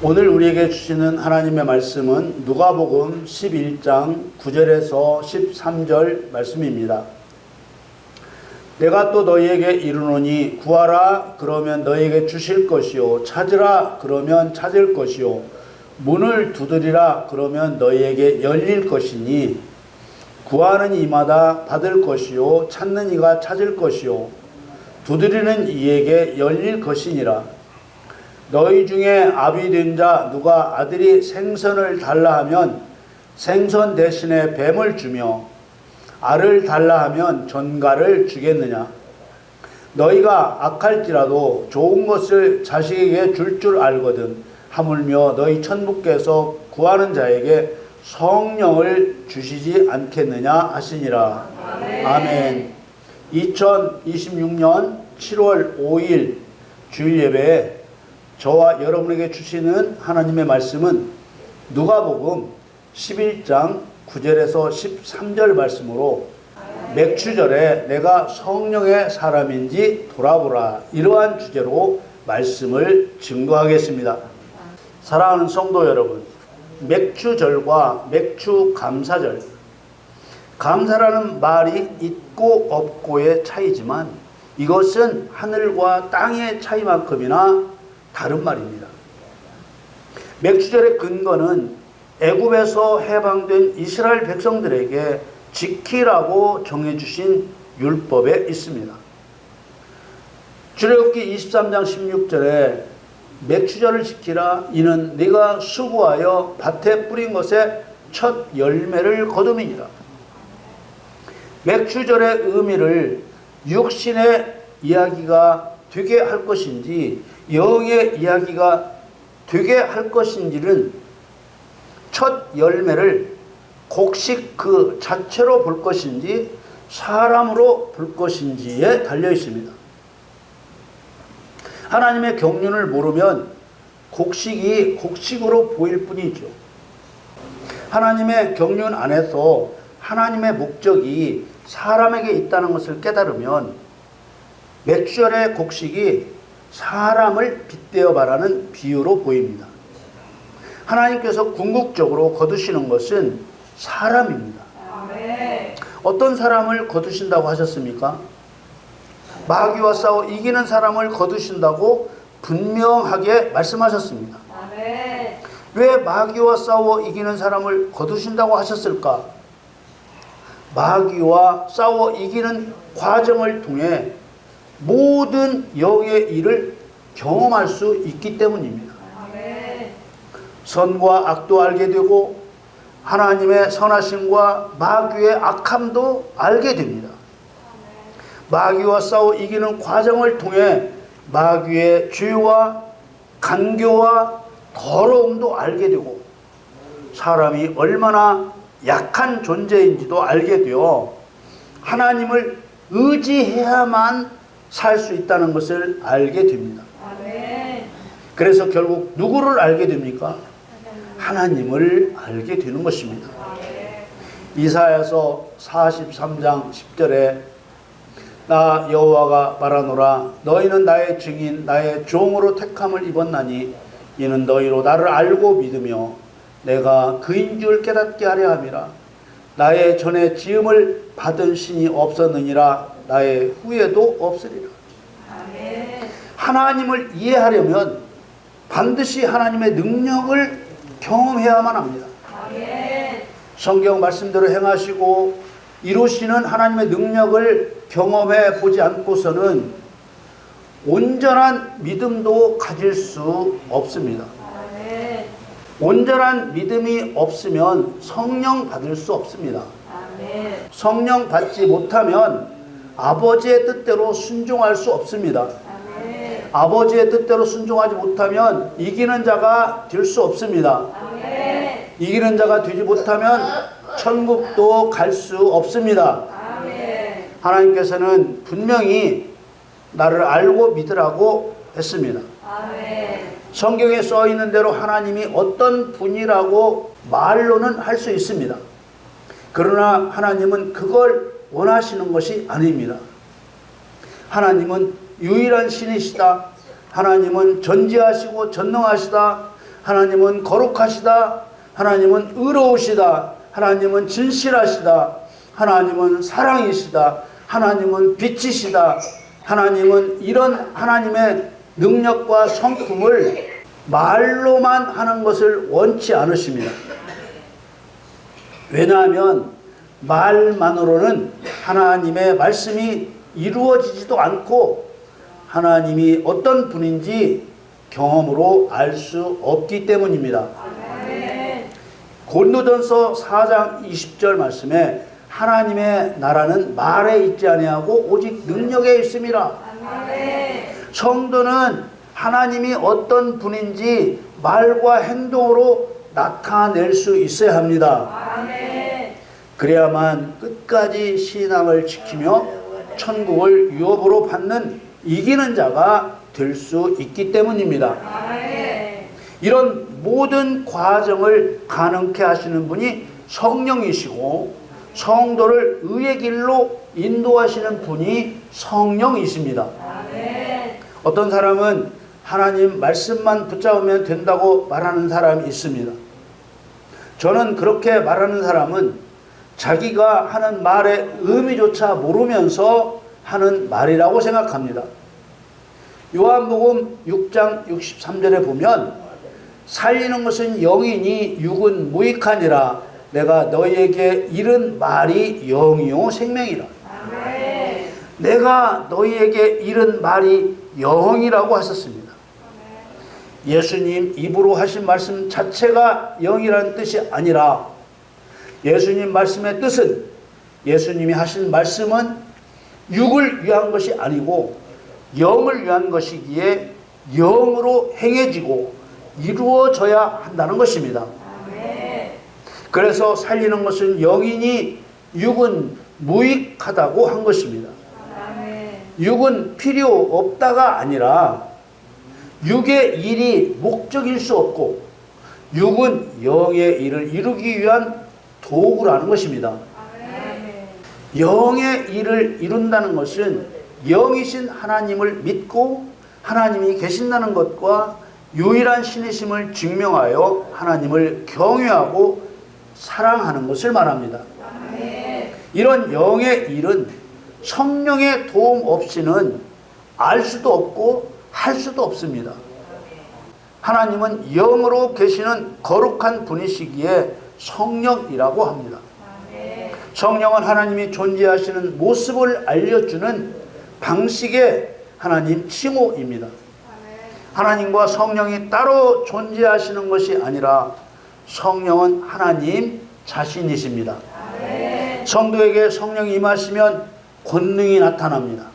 오늘 우리에게 주시는 하나님의 말씀은 누가복음 11장 9절에서 13절 말씀입니다. 내가 또 너희에게 이르노니 구하라 그러면 너희에게 주실 것이요 찾으라 그러면 찾을 것이요 문을 두드리라 그러면 너희에게 열릴 것이니 구하는 이마다 받을 것이요 찾는 이가 찾을 것이요 두드리는 이에게 열릴 것이니라. 너희 중에 아비 된 자 누가 아들이 생선을 달라 하면 생선 대신에 뱀을 주며 알을 달라 하면 전갈을 주겠느냐. 너희가 악할지라도 좋은 것을 자식에게 줄 알거든 하물며 너희 천부께서 구하는 자에게 성령을 주시지 않겠느냐 하시니라. 아멘. 2026년 7월 5일 주일 예배에 저와 여러분에게 주시는 하나님의 말씀은 누가복음 11장 9절에서 13절 말씀으로 맥추절에 내가 성령의 사람인지 돌아보라, 이러한 주제로 말씀을 증거하겠습니다. 사랑하는 성도 여러분, 맥추절과 맥추감사절, 감사라는 말이 있고 없고의 차이지만 이것은 하늘과 땅의 차이만큼이나 다른 말입니다. 맥추절의 근거는 애굽에서 해방된 이스라엘 백성들에게 지키라고 정해주신 율법에 있습니다. 출애굽기 23장 16절에 맥추절을 지키라, 이는 네가 수고하여 밭에 뿌린 것의 첫 열매를 거둠이니라. 맥추절의 의미를 육신의 이야기가 되게 할 것인지 영의 이야기가 되게 할 것인지는 첫 열매를 곡식 그 자체로 볼 것인지 사람으로 볼 것인지에 달려 있습니다. 하나님의 경륜을 모르면 곡식이 곡식으로 보일 뿐이죠. 하나님의 경륜 안에서 하나님의 목적이 사람에게 있다는 것을 깨달으면 맥주절의 곡식이 사람을 빗대어 말하는 비유로 보입니다. 하나님께서 궁극적으로 거두시는 것은 사람입니다. 어떤 사람을 거두신다고 하셨습니까? 마귀와 싸워 이기는 사람을 거두신다고 분명하게 말씀하셨습니다. 왜 마귀와 싸워 이기는 사람을 거두신다고 하셨을까? 마귀와 싸워 이기는 과정을 통해 모든 영의 일을 경험할 수 있기 때문입니다. 선과 악도 알게 되고 하나님의 선하심과 마귀의 악함도 알게 됩니다. 마귀와 싸워 이기는 과정을 통해 마귀의 죄와 간교와 더러움도 알게 되고 사람이 얼마나 약한 존재인지도 알게 되어 하나님을 의지해야만 살 수 있다는 것을 알게 됩니다. 그래서 결국 누구를 알게 됩니까? 하나님을 알게 되는 것입니다. 이사야서 43장 10절에 나 여호와가 말하노라, 너희는 나의 증인 나의 종으로 택함을 입었나니 이는 너희로 나를 알고 믿으며 내가 그인 줄 깨닫게 하려 함이라. 나의 전에 지음을 받은 신이 없었느니라. 나의 후에도 없으리라. 하나님을 이해하려면 반드시 하나님의 능력을 경험해야만 합니다. 성경 말씀대로 행하시고 이루시는 하나님의 능력을 경험해 보지 않고서는 온전한 믿음도 가질 수 없습니다. 온전한 믿음이 없으면 성령 받을 수 없습니다. 성령 받지 못하면 아버지의 뜻대로 순종할 수 없습니다. 아버지의 뜻대로 순종하지 못하면 이기는 자가 될 수 없습니다. 이기는 자가 되지 못하면 천국도 갈 수 없습니다. 하나님께서는 분명히 나를 알고 믿으라고 했습니다. 성경에 써 있는 대로 하나님이 어떤 분이라고 말로는 할 수 있습니다. 그러나 하나님은 그걸 원하시는 것이 아닙니다. 하나님은 유일한 신이시다. 하나님은 전지하시고 전능하시다. 하나님은 거룩하시다. 하나님은 의로우시다. 하나님은 진실하시다. 하나님은 사랑이시다. 하나님은 빛이시다. 하나님은 이런 하나님의 능력과 성품을 말로만 하는 것을 원치 않으십니다. 왜냐하면 말만으로는 하나님의 말씀이 이루어지지도 않고 하나님이 어떤 분인지 경험으로 알 수 없기 때문입니다. 고린도전서 4장 20절 말씀에 하나님의 나라는 말에 있지 아니하고 오직 능력에 있음이라. 성도는 하나님이 어떤 분인지 말과 행동으로 나타낼 수 있어야 합니다. 그래야만 끝까지 신앙을 지키며 천국을 유업으로 받는 이기는 자가 될 수 있기 때문입니다. 이런 모든 과정을 가능케 하시는 분이 성령이시고 성도를 의의 길로 인도하시는 분이 성령이십니다. 어떤 사람은 하나님 말씀만 붙잡으면 된다고 말하는 사람이 있습니다. 저는 그렇게 말하는 사람은 자기가 하는 말의 의미조차 모르면서 하는 말이라고 생각합니다. 요한복음 6장 63절에 보면 살리는 것은 영이니 육은 무익하니라. 내가 너희에게 이른 말이 영이요 생명이라. 내가 너희에게 이른 말이 영이라고 하셨습니다. 예수님 입으로 하신 말씀 자체가 영이라는 뜻이 아니라 예수님 말씀의 뜻은 예수님이 하신 말씀은 육을 위한 것이 아니고 영을 위한 것이기에 영으로 행해지고 이루어져야 한다는 것입니다. 그래서 살리는 것은 영이니 육은 무익하다고 한 것입니다. 육은 필요 없다가 아니라 육의 일이 목적일 수 없고 육은 영의 일을 이루기 위한 도구라는 것입니다. 영의 일을 이룬다는 것은 영이신 하나님을 믿고 하나님이 계신다는 것과 유일한 신이심을 증명하여 하나님을 경외하고 사랑하는 것을 말합니다. 이런 영의 일은 성령의 도움 없이는 알 수도 없고 할 수도 없습니다. 하나님은 영으로 계시는 거룩한 분이시기에 성령이라고 합니다. 성령은 하나님이 존재하시는 모습을 알려주는 방식의 하나님 칭호입니다. 하나님과 성령이 따로 존재하시는 것이 아니라 성령은 하나님 자신이십니다. 성도에게 성령이 임하시면 권능이 나타납니다.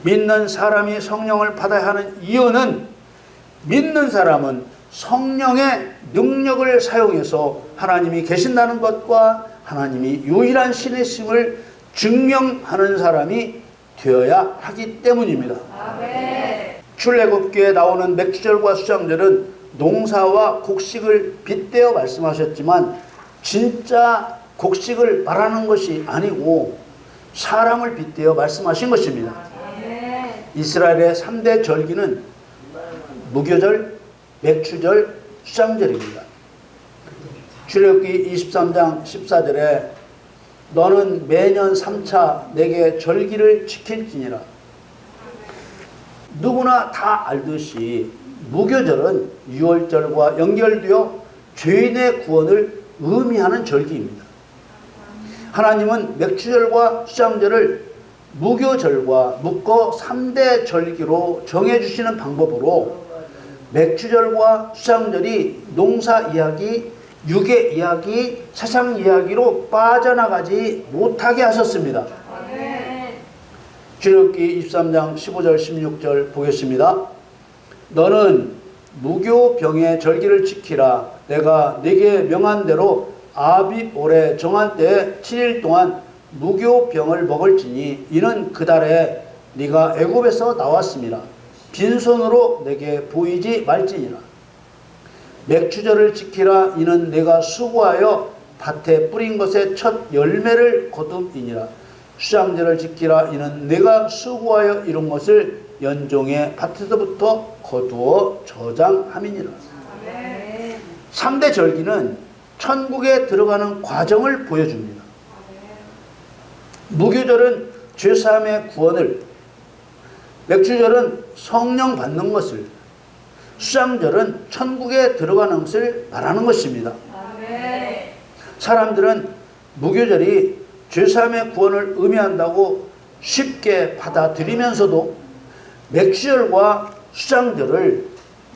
믿는 사람이 성령을 받아야 하는 이유는 믿는 사람은 성령의 능력을 사용해서 하나님이 계신다는 것과 하나님이 유일한 신이심을 증명하는 사람이 되어야 하기 때문입니다. 출애굽기에 나오는 맥주절과 수장절은 농사와 곡식을 빗대어 말씀하셨지만 진짜 곡식을 말하는 것이 아니고 사람을 빗대어 말씀하신 것입니다. 이스라엘의 3대 절기는 무교절, 맥주절, 수장절입니다. 출애굽기 23장 14절에 너는 매년 3차 내게 절기를 지킬지니라. 누구나 다 알듯이 무교절은 유월절과 연결되어 죄인의 구원을 의미하는 절기입니다. 하나님은 맥주절과 수장절을 무교절과 묶어 3대 절기로 정해주시는 방법으로 맥주절과 수장절이 농사 이야기, 육의 이야기, 세상 이야기로 빠져나가지 못하게 하셨습니다. 출애굽기 23장 15절 16절 보겠습니다. 너는 무교병의 절기를 지키라. 내가 네게 명한 대로 아빕 올해 정한 때에 7일 동안 무교병을 먹을지니 이는 그 달에 네가 애굽에서 나왔습니다. 빈손으로 내게 보이지 말지니라. 맥주절을 지키라. 이는 내가 수고하여 밭에 뿌린 것의 첫 열매를 거둠이니라. 수장절을 지키라. 이는 내가 수고하여 이룬 것을 연종의 밭에서부터 거두어 저장함이니라. 3대 절기는 천국에 들어가는 과정을 보여줍니다. 무교절은 죄사함의 구원을, 맥주절은 성령 받는 것을, 수장절은 천국에 들어가는 것을 말하는 것입니다. 사람들은 무교절이 죄사함의 구원을 의미한다고 쉽게 받아들이면서도 맥주절과 수장절을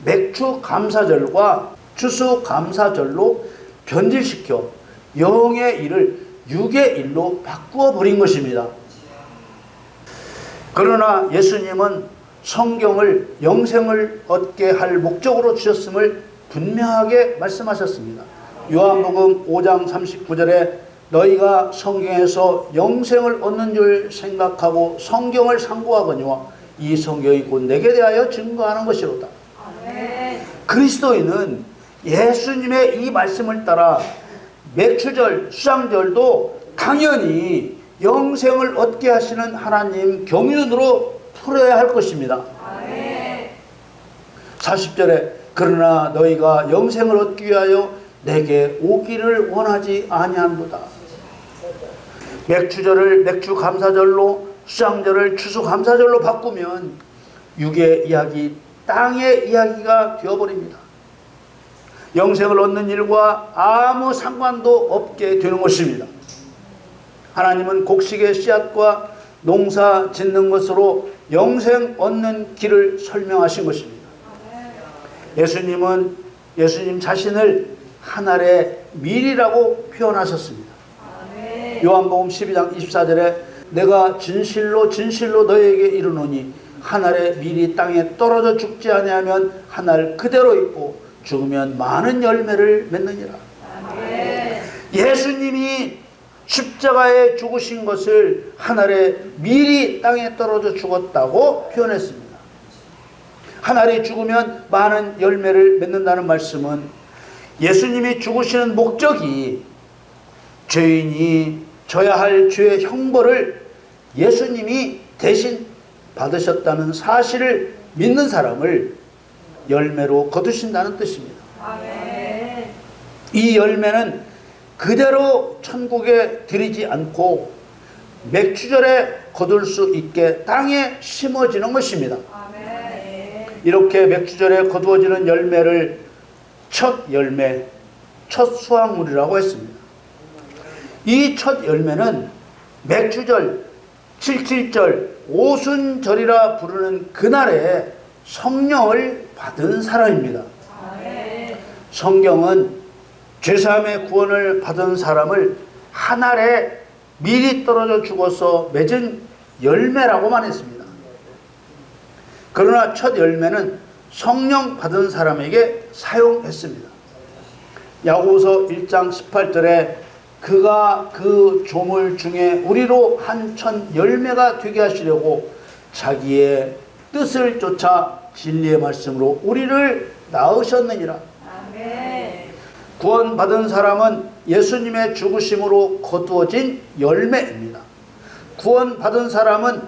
맥주 감사절과 추수 감사절로 변질시켜 영의 일을 육의 일로 바꾸어 버린 것입니다. 그러나 예수님은 성경을 영생을 얻게 할 목적으로 주셨음을 분명하게 말씀하셨습니다. 요한복음 5장 39절에 너희가 성경에서 영생을 얻는 줄 생각하고 성경을 상고하거니와 이 성경이 곧 내게 대하여 증거하는 것이로다. 그리스도인은 예수님의 이 말씀을 따라 맥주절, 수장절도 당연히 영생을 얻게 하시는 하나님 경륜으로 풀어야 할 것입니다. 40절에 그러나 너희가 영생을 얻기 위하여 내게 오기를 원하지 아니한도다. 맥주절을 맥주 감사절로, 수장절을 추수 감사절로 바꾸면 육의 이야기, 땅의 이야기가 되어버립니다. 영생을 얻는 일과 아무 상관도 없게 되는 것입니다. 하나님은 곡식의 씨앗과 농사 짓는 것으로 영생 얻는 길을 설명하신 것입니다. 예수님 자신을 하늘의 밀이라고 표현하셨습니다. 요한복음 12장 24절에 내가 진실로 진실로 너희에게 이르노니 하늘의 밀이 땅에 떨어져 죽지 아니하면 하늘 그대로 있고 죽으면 많은 열매를 맺느니라. 예수님이 십자가에 죽으신 것을 하늘의 밀이 땅에 떨어져 죽었다고 표현했습니다. 하늘이 죽으면 많은 열매를 맺는다는 말씀은 예수님이 죽으시는 목적이 죄인이 져야 할 죄의 형벌을 예수님이 대신 받으셨다는 사실을 믿는 사람을 열매로 거두신다는 뜻입니다. 이 열매는 그대로 천국에 들이지 않고 맥주절에 거둘 수 있게 땅에 심어지는 것입니다. 이렇게 맥주절에 거두어지는 열매를 첫 열매, 첫 수확물이라고 했습니다. 이 첫 열매는 맥주절, 칠칠절, 오순절이라 부르는 그날에 성령을 받은 사람입니다. 성경은 죄사함의 구원을 받은 사람을 하늘에 밀이 떨어져 죽어서 맺은 열매라고만 했습니다. 그러나 첫 열매는 성령 받은 사람에게 사용했습니다. 야고보서 1장 18절에 그가 그 조물 중에 우리로 한천 열매가 되게 하시려고 자기의 뜻을 쫓아 진리의 말씀으로 우리를 낳으셨느니라. 구원받은 사람은 예수님의 죽으심으로 거두어진 열매입니다. 구원받은 사람은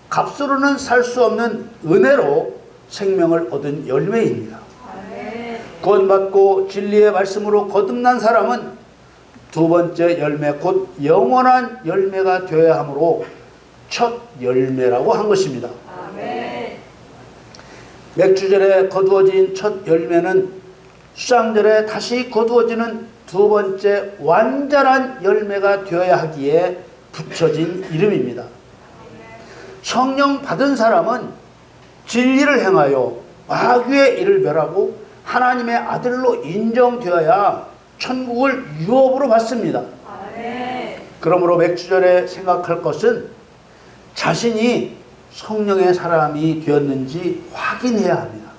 값으로는 살 수 없는 은혜로 생명을 얻은 열매입니다. 구원받고 진리의 말씀으로 거듭난 사람은 두 번째 열매 곧 영원한 열매가 되어야 하므로 첫 열매라고 한 것입니다. 맥주절에 거두어진 첫 열매는 수장절에 다시 거두어지는 두 번째 완전한 열매가 되어야 하기에 붙여진 이름입니다. 성령 받은 사람은 진리를 행하여 마귀의 일을 멸하고 하나님의 아들로 인정되어야 천국을 유업으로 받습니다. 그러므로 맥주절에 생각할 것은 자신이 성령의 사람이 되었는지 확인해야 합니다.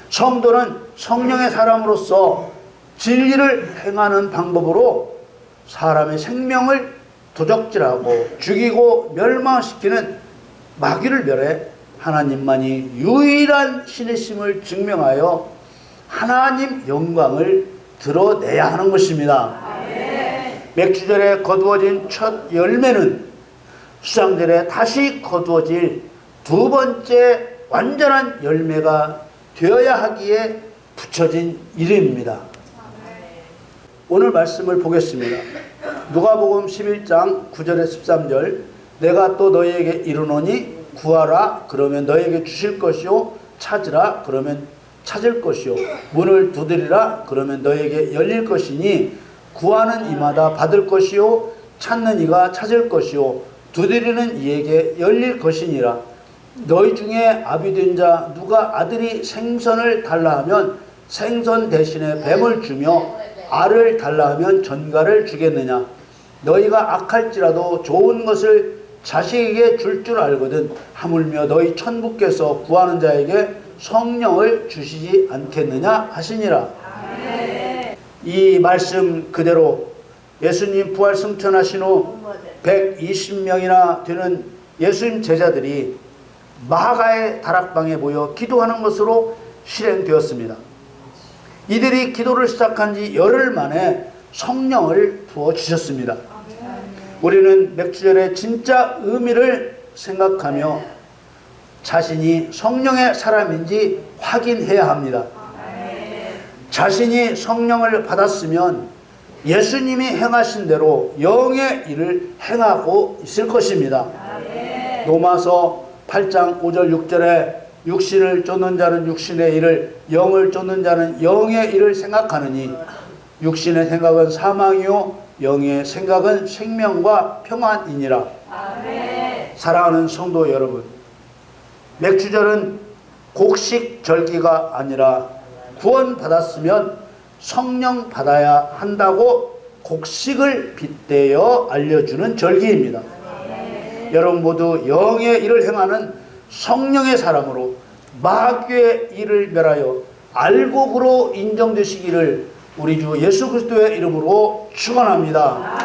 성도는 성령의 사람으로서 진리를 행하는 방법으로 사람의 생명을 도적질하고 죽이고 멸망시키는 마귀를 멸해 하나님만이 유일한 신이심을 증명하여 하나님 영광을 드러내야 하는 것입니다. 맥주절에 거두어진 첫 열매는 수장절에 다시 거두어질 두 번째 완전한 열매가 되어야 하기에 붙여진 이름입니다. 오늘 말씀을 보겠습니다. 누가복음 11장 9절에 13절 내가 또 너희에게 이르노니 구하라 그러면 너희에게 주실 것이요 찾으라 그러면 찾을 것이요 문을 두드리라 그러면 너희에게 열릴 것이니 구하는 이마다 받을 것이요 찾는 이가 찾을 것이요 두드리는 이에게 열릴 것이니라. 너희 중에 아비된 자 누가 아들이 생선을 달라 하면 생선 대신에 뱀을 주며 알을 달라 하면 전갈을 주겠느냐. 너희가 악할지라도 좋은 것을 자식에게 줄 줄 알거든 하물며 너희 천부께서 구하는 자에게 성령을 주시지 않겠느냐 하시니라. 이 말씀 그대로 예수님 부활 승천하신 후 120명이나 되는 예수님 제자들이 마가의 다락방에 모여 기도하는 것으로 실행되었습니다. 이들이 기도를 시작한 지 열흘 만에 성령을 부어주셨습니다. 우리는 맥주절의 진짜 의미를 생각하며 자신이 성령의 사람인지 확인해야 합니다. 자신이 성령을 받았으면 예수님이 행하신 대로 영의 일을 행하고 있을 것입니다. 로마서 8장 5절 6절에 육신을 쫓는 자는 육신의 일을 영을 쫓는 자는 영의 일을 생각하느니 육신의 생각은 사망이요 영의 생각은 생명과 평안이니라. 사랑하는 성도 여러분, 맥주절은 곡식 절기가 아니라 구원받았으면 성령 받아야 한다고 곡식을 빗대어 알려주는 절기입니다. 여러분 모두 영의 일을 행하는 성령의 사람으로 마귀의 일을 멸하여 알곡으로 인정되시기를 우리 주 예수 그리스도의 이름으로 축원합니다.